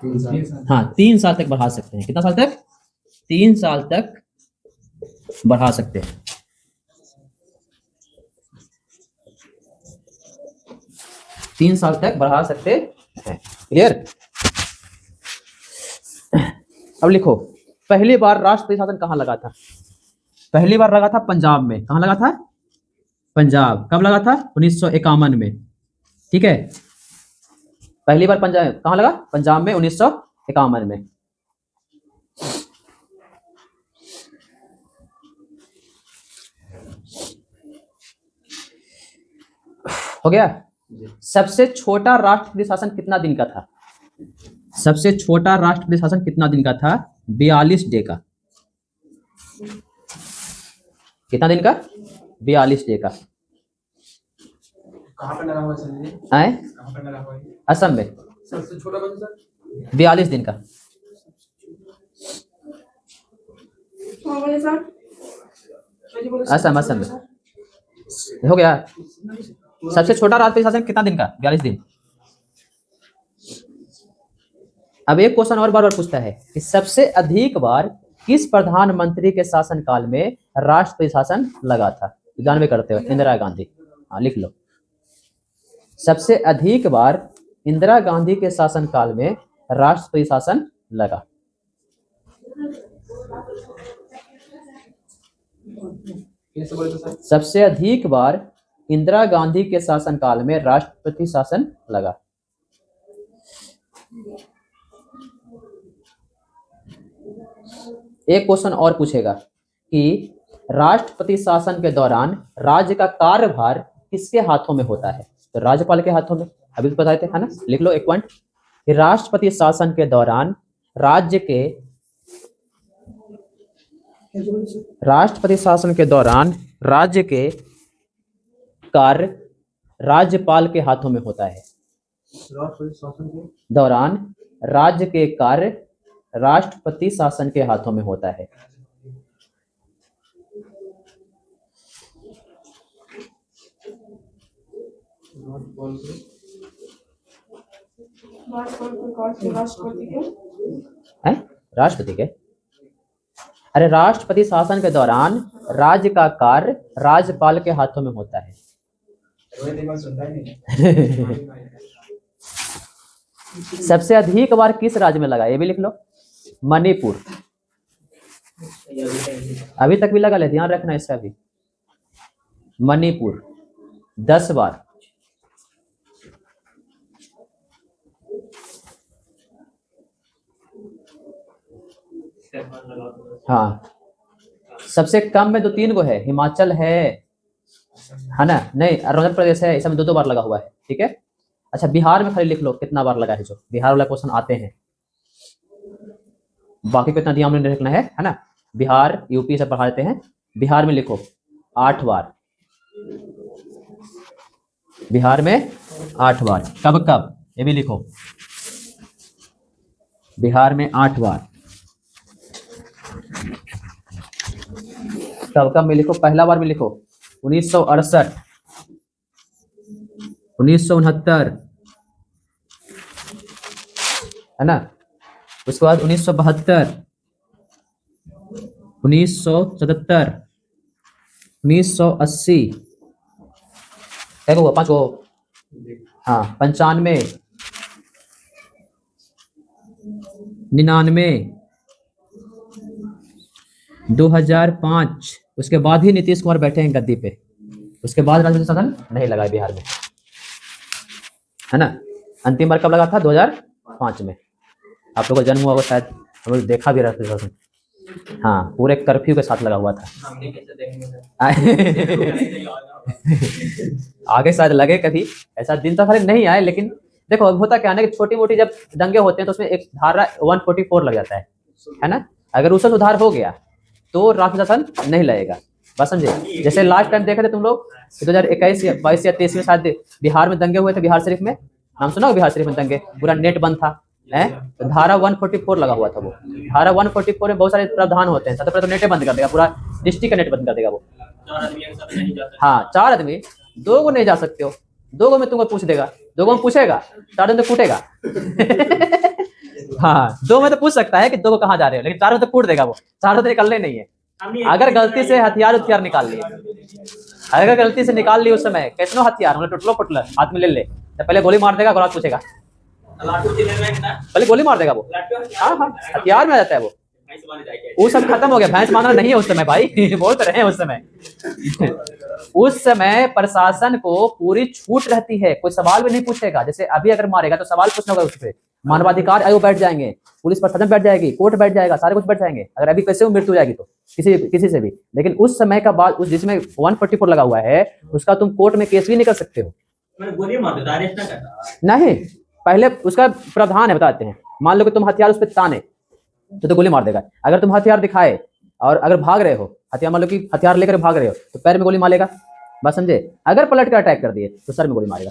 3 साल। हाँ, 3 साल तक बढ़ा सकते हैं। कितना साल तक? 3 साल तक बढ़ा सकते हैं। तीन साल तक बढ़ा सकते हैं। क्लियर? अब लिखो, पहली बार राष्ट्रपति शासन कहाँ लगा था? पहली बार लगा था पंजाब में। कहाँ लगा था? पंजाब। कब लगा था? 1951 में। ठीक है, पहली बार पंजाब कहाँ लगा? पंजाब में 1951 में। हो गया? सबसे छोटा राष्ट्रपति शासन कितना दिन का था? सबसे छोटा राष्ट्रपति शासन कितना दिन का था? 42 डे का। कितना दिन का? 42 डे का। कहाँ पे लगा हुआ है सर ये? आए? कहाँ पे लगा हुआ है? असम में। सबसे छोटा बच्चा सर? 42 दिन का। असम असम में। हो गया? सबसे छोटा राष्ट्रपति शासन कितना दिन का? 42 दिन। अब एक क्वेश्चन और बार बार पूछता है कि सबसे अधिक बार किस प्रधानमंत्री के शासनकाल में राष्ट्रपति शासन लगा था? तो जानवे करते हो, इंदिरा गांधी। हाँ, लिख लो। सबसे अधिक बार इंदिरा गांधी के शासनकाल में राष्ट्रपति शासन लगा। कैसे बोले तो सर? सबसे अधिक बार इंदिरा गांधी के शासनकाल में राष्ट्रपति शासन लगा। एक क्वेश्चन और पूछेगा कि राष्ट्रपति शासन के दौरान राज्य का कार्यभार किसके हाथों में होता है? तो राज्यपाल के हाथों में। अभी तो बताए थे, है ना? लिख लो एक पॉइंट कि राष्ट्रपति शासन के दौरान राष्ट्रपति शासन के दौरान राज्य के कार्य राज्यपाल के हाथों में होता है। राष्ट्रपति शासन के दौरान राज्य के कार्य राष्ट्रपति शासन के हाथों में होता है। हैं? राष्ट्रपति के? अरे राष्ट्रपति शासन के दौरान राज्य का कार्य राज्यपाल के हाथों में होता है। सुनता ही नहीं। सबसे अधिक बार किस राज्य में लगा? ये भी लिख लो। मणिपुर। अभी तक भी लगा ले, ध्यान रखना इसका भी। मणिपुर 10 बार। हाँ, सबसे कम में 2-3 गो है। हिमाचल है ना? नहीं, अरुणाचल प्रदेश है। इसमें 2-2 बार लगा हुआ है। ठीक है, अच्छा बिहार में खाली लिख लो कितना बार लगा है। जो बिहार वाला क्वेश्चन आते हैं, बाकी को इतना ध्यान में रखना है ना? बिहार यूपी से पढ़ा देते हैं। बिहार में लिखो 8 बार। बिहार में 8 बार। कब कब? ये भी लिखो। बिहार में 8 बार। कब कब में लिखो? पहला बार में लिखो 1968, 1969, है ना? उसके बाद 1972, 1977, 1980, क्या हुआ? 5 गो। हाँ, 95, 99, 2005। उसके बाद ही नीतीश कुमार बैठे हैं गद्दी पे। उसके बाद राष्ट्रपति शासन नहीं लगा है बिहार में, है ना? अंतिम बार कब लगा था? 2005 में। आप लोगों का जन्म हुआ होगा शायद, हम लोग देखा भी राष्ट्रपति शासन। हाँ, पूरे कर्फ्यू के साथ लगा हुआ था। हमने कैसे देखेंगे? आगे शायद लगे कभी, ऐसा दिन तो खाली नहीं आए। लेकिन देखो अब होता क्या है ना कि छोटी मोटी जब दंगे होते हैं तो उसमें एक धारा 144 लग जाता है ना? अगर उससे सुधार हो गया तो राष्ट्रपति शासन नहीं लगेगा। बस समझे? जैसे लास्ट टाइम देखे थे तुम लोग 2021 या 22 या 23 में शायद बिहार में दंगे हुए थे। बिहार शरीफ में नाम सुना हो? बिहार शरीफ में दंगे, पूरा नेट बंद था। तो धारा 144 लगा हुआ था। वो धारा 144 में बहुत सारे प्रावधान होते हैं। सबसे पहले तो नेट बंद कर देगा, पूरा डिस्ट्रिक्ट का नेट बंद कर देगा वो। चार आदमी एक साथ नहीं जा सकते। हाँ 4 आदमी, 2 को नहीं जा सकते हो, 2 को में तुमको पूछ देगा, 2 को में पूछेगा, 4 में तो कूटेगा। हाँ 2 में तो पूछ सकता है कि 2 को कहाँ जा रहे हो, लेकिन 4 में तो कूट देगा वो, 4 में तो निकलने नहीं है। अगर गलती से हथियार निकाल लिए, अगर गलती से निकाल ली उस समय कैसनो हथियार, मतलब टुटलो फुटलो हाथ में ले ले, तो पहले गोली मार देगा, गोला पूछेगा, लाटू जिले में ना पहले गोली मार देगा वो। लाटू हाँ हाँ हथियार में आ जाता है वो। भैंस माने जाके वो सब खत्म हो गया, भैंस मारना नहीं है उस समय भाई। बोल तो रहे हैं उस समय। उस समय प्रशासन को पूरी छूट रहती है, कोई सवाल भी नहीं पूछेगा। जैसे अभी अगर मारेगा तो सवाल पूछना होगा उस पर, मानवाधिकार आयोग बैठ जाएंगे, पुलिस प्रशासन बैठ जाएगी, कोर्ट बैठ जाएगा, सारे कुछ बैठ जाएंगे। अगर अभी कैसे वो मृत्यु हो जाएगी तो किसी से भी। लेकिन उस समय का बाद, उस जिसमें 144 लगा हुआ है, उसका तुम कोर्ट में केस भी नहीं कर सकते हो। मैंने गोली मार देता, अरेस्ट ना करता। नहीं, पहले उसका प्रावधान है, बताते हैं। मान लो कि तुम हथियार उस पर ताने तो गोली मार देगा। अगर तुम हथियार दिखाए और अगर भाग रहे हो, हथियार मान लो कि हथियार लेकर भाग रहे हो, तो पैर में गोली मारेगा, बात समझे। अगर पलट कर अटैक कर दिए तो सर में गोली मारेगा।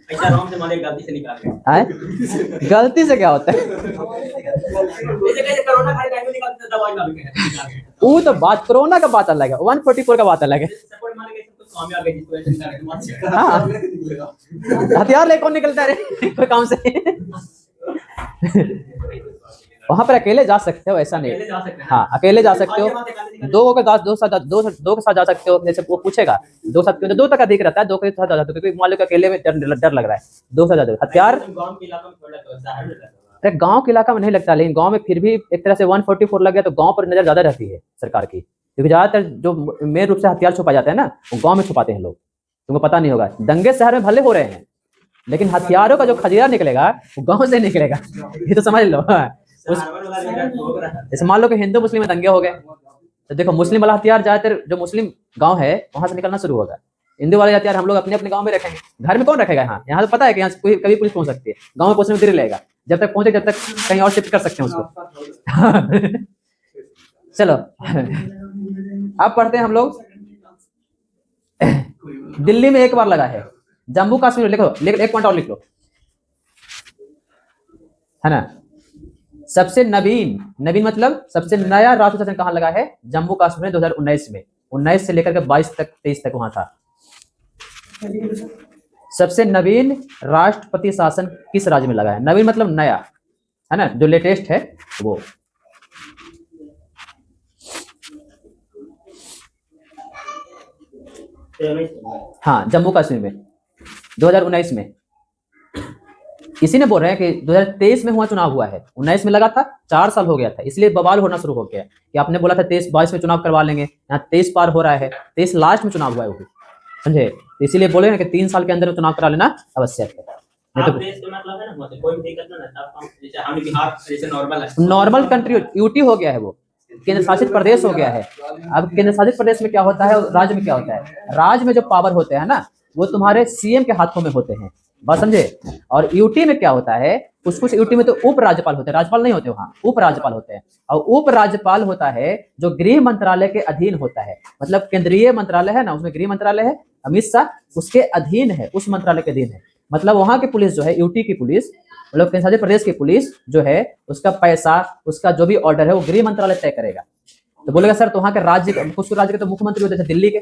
ऐसा आराम से मारे, गलती से निकाल गया। है गलती से क्या होता है? जैसे कैसे कोरोना खाली टाइम में निकालते थे, दवाई डाल के वो तो बात, कोरोना का बात अलग है, 144 का बात अलग है। सपोर्ट मार के सबको स्वामी आ गए, जिसको ऐसे निकाल के मार दिया। हाँ हथियार ले कौन निकलता है रे कोई काम से? वहां पर अकेले जा सकते हो, ऐसा नहीं। अकेले जा सकते हैं। हाँ अकेले जा सकते हो, 2 के साथ जा सकते हो। जैसे वो पूछेगा 2 साथ, 2 तक अधिक रहता है, 2 के साथ जा सकते हो, क्योंकि मान लो कि अकेले में डर लग रहा है, 2 साथ जा सकते हो। हथियार गांव के इलाके में थोड़ा तो शहर में रहता है। अरे गांव के इलाका में नहीं लगता, लेकिन गांव में फिर भी एक तरह से 144 लग गया तो गांव पर नजर ज्यादा रहती है सरकार की, क्योंकि ज्यादातर जो मेन रूप से हथियार छुपा जाता है ना, वो गांव में छुपाते हैं लोग। तुमको पता नहीं होगा, दंगे शहर में भले हो रहे हैं, लेकिन हथियारों का जो खजीरा निकलेगा वो गांव से निकलेगा। ये तो समझ लो। शहर वाला जगह ठोक रहा है। जैसे मान लो कि हिंदू मुस्लिम में दंगे हो गए, तो देखो मुस्लिम वाला हथियार ज्यादातर जो मुस्लिम गांव है वहां से निकलना शुरू होगा। हिंदू वाले हथियार हम लोग अपने अपने गांव में रखेंगे, घर में कौन रखेगा? यहाँ तो पता है कि यहाँ कोई कभी पुलिस पहुंच सकती है, गांव में पहुंचने में देरी लगेगा, जब तक पहुंचे जब तक कहीं और शिफ्ट कर सकते हैं उसको। चलो अब पढ़ते हैं हम लोग। दिल्ली में एक बार लगा है, जम्मू कश्मीर लिखो, एक पॉइंट और लिख लो, है ना। सबसे नवीन मतलब सबसे नया राष्ट्रीय शासन कहाँ लगा है? जम्मू कश्मीर में 2019 में, 19 से लेकर के 22 तक 23 तक वहां था। सबसे नवीन राष्ट्रपति शासन किस राज्य में लगा है? नवीन मतलब नया, है ना, जो लेटेस्ट है वो। हाँ जम्मू कश्मीर में 2019 में। इसी ने बोल रहे हैं कि 2023 में चुनाव हुआ है, 19 में लगा था, 4 साल हो गया था, इसलिए बवाल होना शुरू हो गया कि आपने बोला था 23-22 में चुनाव करवा लेंगे, यहाँ 23 पार हो रहा है, 23 लास्ट में चुनाव हुआ है वो भी, समझे। तो इसीलिए बोले ना कि 3 साल के अंदर चुनाव करा लेना आवश्यक है। नहीं तो नॉर्मल कंट्री यूटी हो गया है, वो केंद्र शासित प्रदेश हो गया है। अब केंद्र शासित प्रदेश में क्या होता है, राज्य में क्या होता है? राज्य में जो पावर होते हैं ना, वो तुम्हारे सीएम के हाथों में होते हैं, बात समझे। और यूटी में क्या होता है, कुछ यूटी में तो उप राज्यपाल होते हैं, राज्यपाल नहीं होते वहाँ, उप राज्यपाल होते हैं। और उप राज्यपाल होता है जो गृह मंत्रालय के अधीन होता है, मतलब केंद्रीय मंत्रालय है ना, उसमें गृह मंत्रालय है, अमित शाह उसके अधीन है, उस मंत्रालय के अधीन है। मतलब वहां की पुलिस जो है, यूटी की पुलिस, मतलब केंद्र शासित प्रदेश की पुलिस जो है, उसका पैसा, उसका जो भी ऑर्डर है वो गृह मंत्रालय तय करेगा। तो बोलेगा सर तो वहाँ के राज्य, कुछ राज्य के तो मुख्यमंत्री होते हैं, दिल्ली के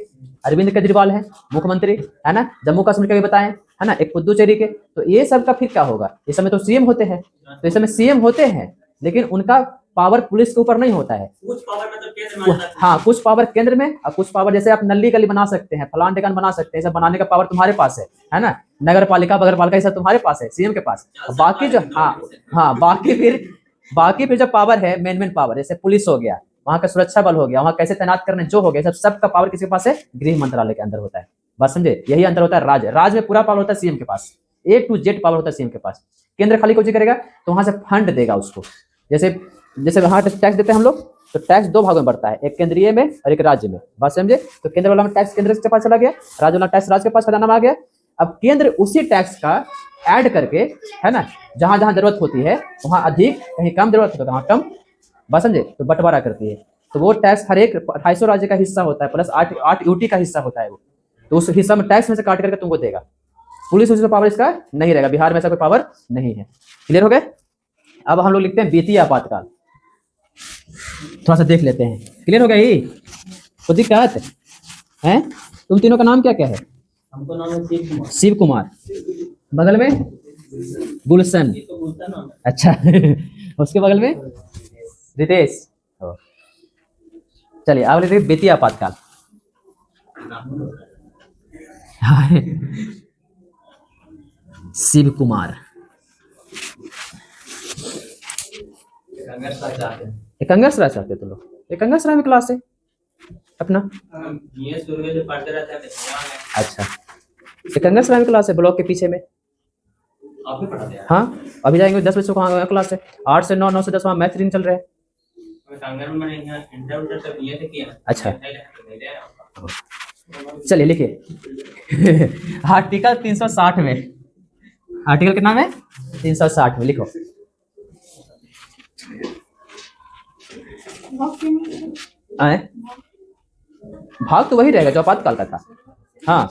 अरविंद केजरीवाल है मुख्यमंत्री, है ना, जम्मू कश्मीर के भी बताएं, है ना, एक पुदुचेरी के। तो ये सब का फिर क्या होगा? इस समय तो सीएम होते हैं, तो इस समय सीएम होते हैं, लेकिन उनका पावर पुलिस के ऊपर नहीं होता है। कुछ पावर मतलब केंद्र में आता है। हाँ कुछ पावर केंद्र में, और कुछ पावर जैसे आप नली गली बना सकते हैं, फलान ठिकान बना सकते हैं, सब बनाने का पावर तुम्हारे पास है ना, नगर पालिका बगर पालिका ये सब तुम्हारे पास है, सीएम के पास। बाकी जो हाँ बाकी फिर जो पावर है, मेन पावर, जैसे पुलिस हो गया, वहाँ का सुरक्षा बल हो गया, वहाँ कैसे तैनात करने जो हो गया, सब का पावर किसके पास है? गृह मंत्रालय के अंदर होता है, बात समझे। यही अंतर होता है राज्य में पूरा पावर होता है सीएम के पास, A to Z पावर होता है सीएम के पास। केंद्र खाली कुछ करेगा तो वहां से फंड देगा उसको, जैसे वहां टैक्स देते हैं हम लोग, तो टैक्स 2 भागों में बढ़ता है, एक केंद्रीय में और एक राज्य में, बात समझे। तो केंद्र वाला में टैक्स केंद्र के पास चला गया, राज्य वाला टैक्स राज्य के पास खजाना में आ गया। अब केंद्र उसी टैक्स का ऐड करके, है ना, जहां जहां जरूरत होती है वहां अधिक, कहीं कम जरूरत होता है वहां कम, बात समझे, तो बंटवारा करती है। तो वो टैक्स हर एक 250 राज्य का हिस्सा होता है, प्लस 8 यूटी का हिस्सा होता है वो, तो उस हिस्सा में टैक्स में से काट करके तुमको देगा। पुलिस उसी पावर इसका नहीं रहेगा, बिहार में ऐसा कोई पावर नहीं है। क्लियर हो गए? अब हम लोग लिखते हैं वित्तीय आपातकाल, थोड़ा सा देख लेते हैं। क्लियर हो गया? ही कोई दिक्कत? हैं? तुम तीनों का नाम क्या क्या है? हमको नाम है शिव कुमार। शिव कुमार। बगल में गुलशन। ये तो बोलता नाम है। अच्छा उसके बगल में रितेश। ओ। चलिए आगे देखिए बेतिया आपातकाल। शिव कुमार। कांग्रेस का चाहते हैं। एकंगर सराय चाहते तुम लोग? एकंगर सराय में क्लास है अपना? ये शुरू में जो पढ़ते रहते हैं यहाँ है। अच्छा, एकंगर सराय में क्लास है ब्लॉक के पीछे में। आप भी पढ़ाते हैं? हाँ, अभी जाएंगे 10 बजे से वहाँ क्लास है। 8 से 9, 9 से 10 वहाँ मैथ रीडिंग चल रहे हैं। कांग्रेस में मैंने यहाँ इंटर सब ये थे किया। अच्छा। नहीं रहे। चलिए लिखिए आर्टिकल 360 में, आर्टिकल कितना में? 360 में लिखो। आए? भाग तो वही रहेगा जो आपातकाल का था। हाँ,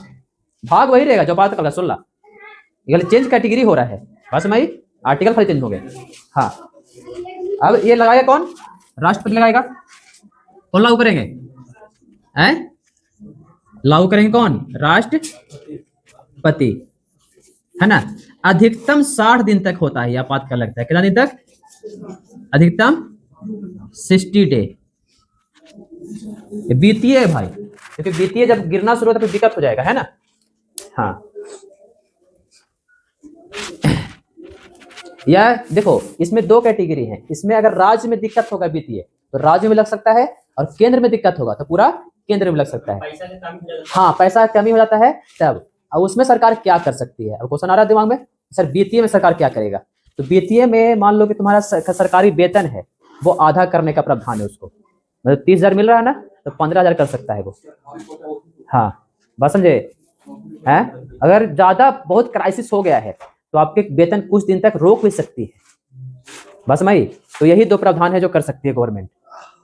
भाग वही रहेगा जो आपातकाल का 16। ये चेंज कैटेगरी हो रहा है बस में, आर्टिकल खाली चेंज हो गए। हाँ, अब ये लगाएगा कौन? राष्ट्रपति लगाएगा। कौन लागू करेंगे? हैं? लागू करेंगे कौन? राष्ट्रपति, है ना। अधिकतम 60 दिन तक होता है आपातकाल लगता है। कितना दिन तक? अधिकतम 60 डे। वित्तीय है भाई, क्योंकि वित्तीय जब गिरना शुरू होता है तो दिक्कत हो जाएगा, है ना। हाँ, या देखो इसमें 2 कैटेगरी है। इसमें अगर राज्य में दिक्कत होगा वित्तीय तो राज्य में लग सकता है, और केंद्र में दिक्कत होगा तो पूरा केंद्र में लग सकता है। पैसा का कमी हो जाता है। हाँ, पैसा कमी हो जाता है तब। अब उसमें सरकार क्या कर सकती है? अब क्वेश्चन आ रहा है दिमाग में, सर वित्तीय में सरकार क्या करेगा? तो वित्तीय में मान लो कि तुम्हारा सरकारी वेतन है वो आधा करने का प्रावधान है उसको। मतलब 30,000 मिल रहा है ना, तो 15,000 कर सकता है वो। हाँ, बात समझे? है, अगर ज्यादा बहुत क्राइसिस हो गया है तो आपके वेतन कुछ दिन तक रोक भी सकती है। बस मई, तो यही 2 प्रावधान है जो कर सकती है गवर्नमेंट।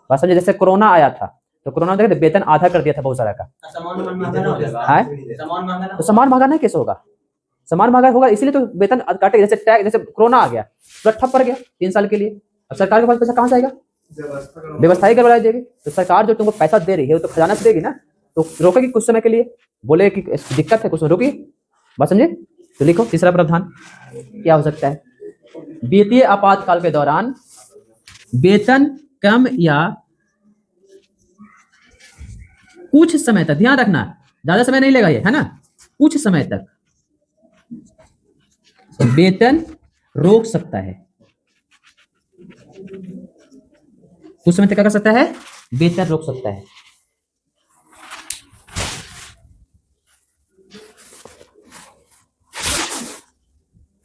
बस समझे, जैसे कोरोना आया था तो कोरोना देखे वेतन आधा कर दिया था बहुत सारा का। सामान महंगा ना हो जाएगा। है? सामान महंगा ना तो सामान महंगा नहीं कैसे होगा? सामान महंगा होगा इसलिए तो वेतन काटे। जैसे टैक्स, जैसे कोरोना आ गया तो ठप पड़ गया 3 साल के लिए। अब सरकार के पास पैसा कहाँ से आएगा? व्यवस्था ही गड़बड़ा देगी। तो सरकार जो तुमको पैसा दे रही है वो तो खजाना से देगी ना, तो रोकेगी कुछ समय के लिए, बोले कि दिक्कत है कुछ रोकी। बात समझे? तो लिखो तीसरा प्रावधान क्या हो सकता है? वित्तीय आपातकाल के दौरान वेतन कम या कुछ समय तक, ध्यान रखना ज्यादा समय नहीं लेगा ये, है ना, कुछ समय तक वेतन रोक सकता है। कुछ समय तक क्या कर सकता है? वेतन रोक सकता है।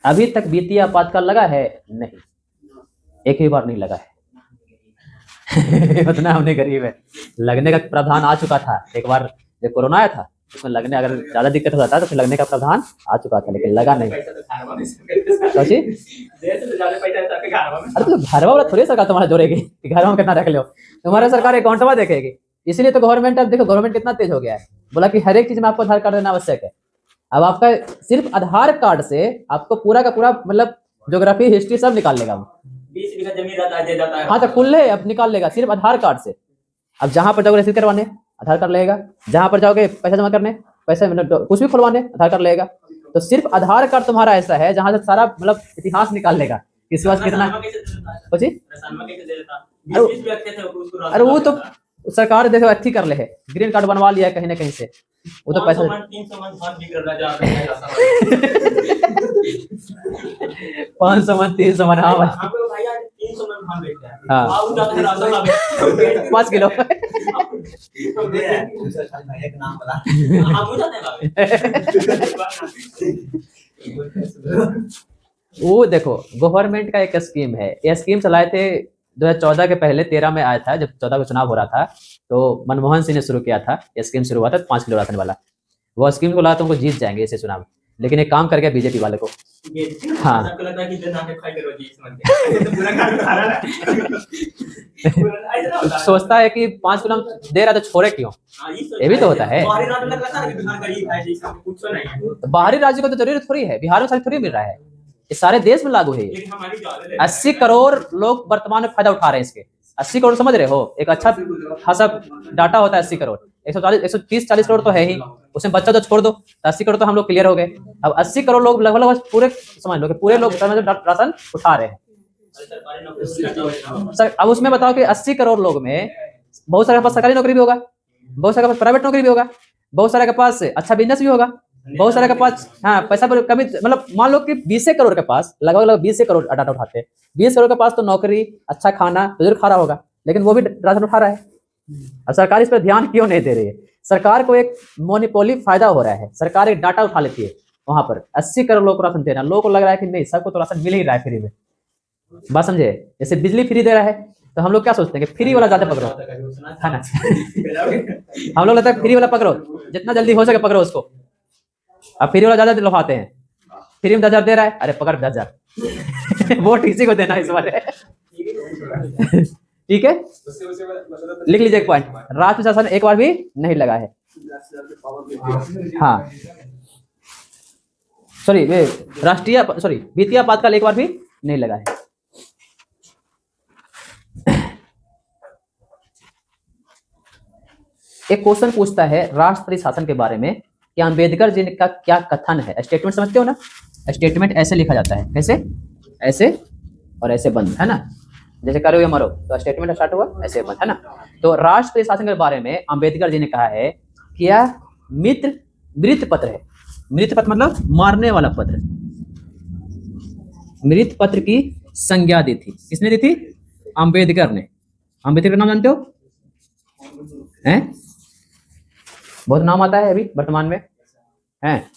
अभी तक वित्तीय आपातकाल लगा है? नहीं, एक ही बार नहीं लगा है। उतना हमने गरीब है। लगने का प्रावधान आ चुका था एक बार, जब कोरोना आया था उसमें लगने, अगर ज्यादा दिक्कत हो जाता है तो फिर लगने का प्रावधान आ चुका था, लेकिन लगा नहीं। पैसा तो खाना में सोचिए, देर से ज्यादा पैसा रहता है खाना में। अरे तो घर वाला थोड़ी सरकार तुम्हारा जोड़ेगी कि घर में कितना रख लो, तुम्हारा सरकार अकाउंट में देखेगी। इसीलिए तो गवर्नमेंट, अब देखो गवर्नमेंट कितना तेज हो गया है, बोला कि हर एक चीज में आपको आधार कार्ड देना आवश्यक है। अब आपका सिर्फ आधार कार्ड से आपको पूरा का पूरा मतलब ज्योग्राफी हिस्ट्री सब निकाल लेगा वो। 20 बीघा जमीन रहता है, दे जाता है। हाँ, तो कुल है अब निकाल लेगा सिर्फ आधार कार्ड से। अब जहां पर जाओगे रसीद करवाने आधार कार्ड लगेगा, जहां पर जाओगे पैसा जमा करने, पैसा मतलब कुछ भी खुलवाने आधार कार्ड लगेगा। तो सिर्फ आधार कार्ड तुम्हारा ऐसा है जहां से सारा मतलब इतिहास निकाल लेगा, इसके पास कितना। अरे वो तो सरकार देखो अच्छी कर ले है, ग्रीन कार्ड बनवा लिया है कहीं ना कहीं से, वो तो पैसा 300 मन धान बिक रहा है। 500 मन 300 मन। हाँ भाई, आपको भैया 300 मन धान बेचते हैं। हाँ। आप उधर से राशन ला बेचते 5 किलो। एक नाम बता। आप उधर नहीं लावे। वो देखो गवर्नमेंट का एक स्कीम है, ये स्कीम चलाए थे 2014 के पहले, 13 में आया था जब 14 का चुनाव हो रहा था, तो मनमोहन सिंह ने शुरू किया था। ये स्कीम शुरू हुआ था 5 किलो राशन वाला। वो स्कीम को ला तो उनको जीत जाएंगे इसे चुनाव, लेकिन एक काम कर गया बीजेपी वाले को। हाँ। आपको लगता है कि दिन आके खाई करो जी इस मन के। तो पूरा कार्ड खा रहा है। पूरा ऐसा होता है। सोचता है कि 5 किलो दे रहा तो छोड़े क्यों। हाँ, ये भी तो होता है। बाहरी राज्य में लगता है कि बिहार गरीब है, जिसका कुछ नहीं है। तो बाहरी राज्य को तो जरूरत थोड़ी है, बिहार में सारी थोड़ी मिल रहा है, ये सारे देश में लागू है। लेकिन हमारी ज्यादा 80 करोड़ लोग वर्तमान में फायदा उठा रहे हैं इसके। 80 करोड़ समझ रहे हो, एक अच्छा खासा डाटा होता है 80 करोड़। 140 130-40 करोड़ तो है ही, उसमें बच्चा तो छोड़ दो, 80 करोड़ तो हम लोग क्लियर हो गए। अब 80 करोड़ लोग लगभग पूरे समझ लो कि पूरे लोग राशन उठा रहे हैं। सरकारी नौकरी करता होगा। सर अब उसमें बताओ कि 80 करोड़ लोग में बहुत सारे के पास सरकारी नौकरी भी होगा, बहुत सारे के पास प्राइवेट नौकरी भी होगा, बहुत सारे के पास अच्छा बिजनेस भी होगा, बहुत सारे के पास हाँ पैसा पर कमी, मतलब मान लो कि 20 करोड़ के पास लगभग 20 करोड़ डाटा उठाते हैं, 20 करोड़ के पास तो नौकरी, अच्छा खाना जरूर खा रहा होगा, लेकिन वो भी राशन उठा रहा है। अब सरकार इस पर ध्यान क्यों नहीं दे रही है? सरकार को एक मोनोपोली फायदा हो रहा है, सरकार एक डाटा उठा लेती है, वहां पर 80 करोड़ लोग को राशन देना, लोगों को लग रहा है कि नहीं सबको तो राशन मिल ही रहा है फ्री में। बात समझे? जैसे बिजली फ्री दे रहा है तो हम लोग क्या सोचते हैं कि फ्री वाला ज्यादा पकड़ो, है ना? हम लोग लगता है फ्री वाला पकड़ो, जितना जल्दी हो सके पकड़ो उसको। अब फ्री वाला ज्यादा लोहाते हैं, फ्री में 10,000 दे रहा है, अरे पकड़ 10,000 वोट इसी को देना है इस बार। ठीक है, लिख लीजिए एक पॉइंट, राष्ट्र शासन एक बार भी नहीं लगा है। हाँ सॉरी वित्तीय आपातकाल एक बार भी नहीं लगा है। एक क्वेश्चन पूछता है राष्ट्रपति शासन के बारे में कि अंबेडकर जी का क्या कथन है। स्टेटमेंट समझते हो ना? स्टेटमेंट ऐसे लिखा जाता है, कैसे? ऐसे और ऐसे बंद, है ना? जैसे करो या मरो तो स्टेटमेंट स्टार्ट हुआ, ऐसे बंद, है ना? तो राष्ट्रपति शासन के बारे में अंबेडकर जी ने कहा है कि यह मृत पत्र है। मृत पत्र मतलब मारने वाला पत्र। मृत पत्र की संज्ञा दी थी, किसने दी थी? अंबेडकर ने। अंबेडकर का नाम जानते हो? हैं? बहुत नाम आता है अभी वर्तमान में, हैं?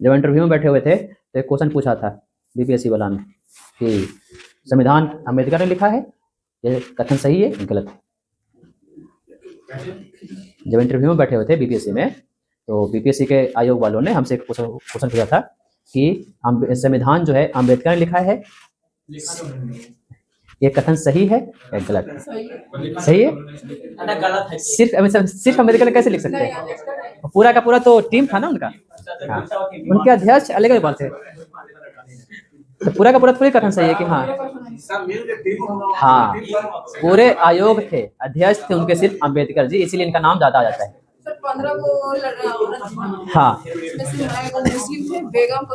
जब इंटरव्यू में बैठे हुए थे तो एक क्वेश्चन पूछा था बीपीएससी वाला ने कि संविधान अंबेडकर ने लिखा है, ये कथन सही है गलत है? जब इंटरव्यू में बैठे हुए थे बीपीएससी में तो बीपीएससी के आयोग वालों ने हमसे एक क्वेश्चन पूछा था कि संविधान जो है अंबेडकर ने लिखा है, ये कथन सही है या गलत है? सही है? गलत है। सिर्फ अंबेडकर ने कैसे लिख सकते हैं? पूरा का पूरा तो टीम था ना उनका। हाँ। उनके अध्यक्ष अलग अलग बात थे, तो पूरा का पूरा थोड़ी कथन सही है कि हाँ पूरे आयोग थे, अध्यक्ष थे उनके सिर्फ अंबेडकर जी, इसीलिए इनका नाम ज्यादा आ जाता है। 15 को हाँ मुस्लिम थे, बेगम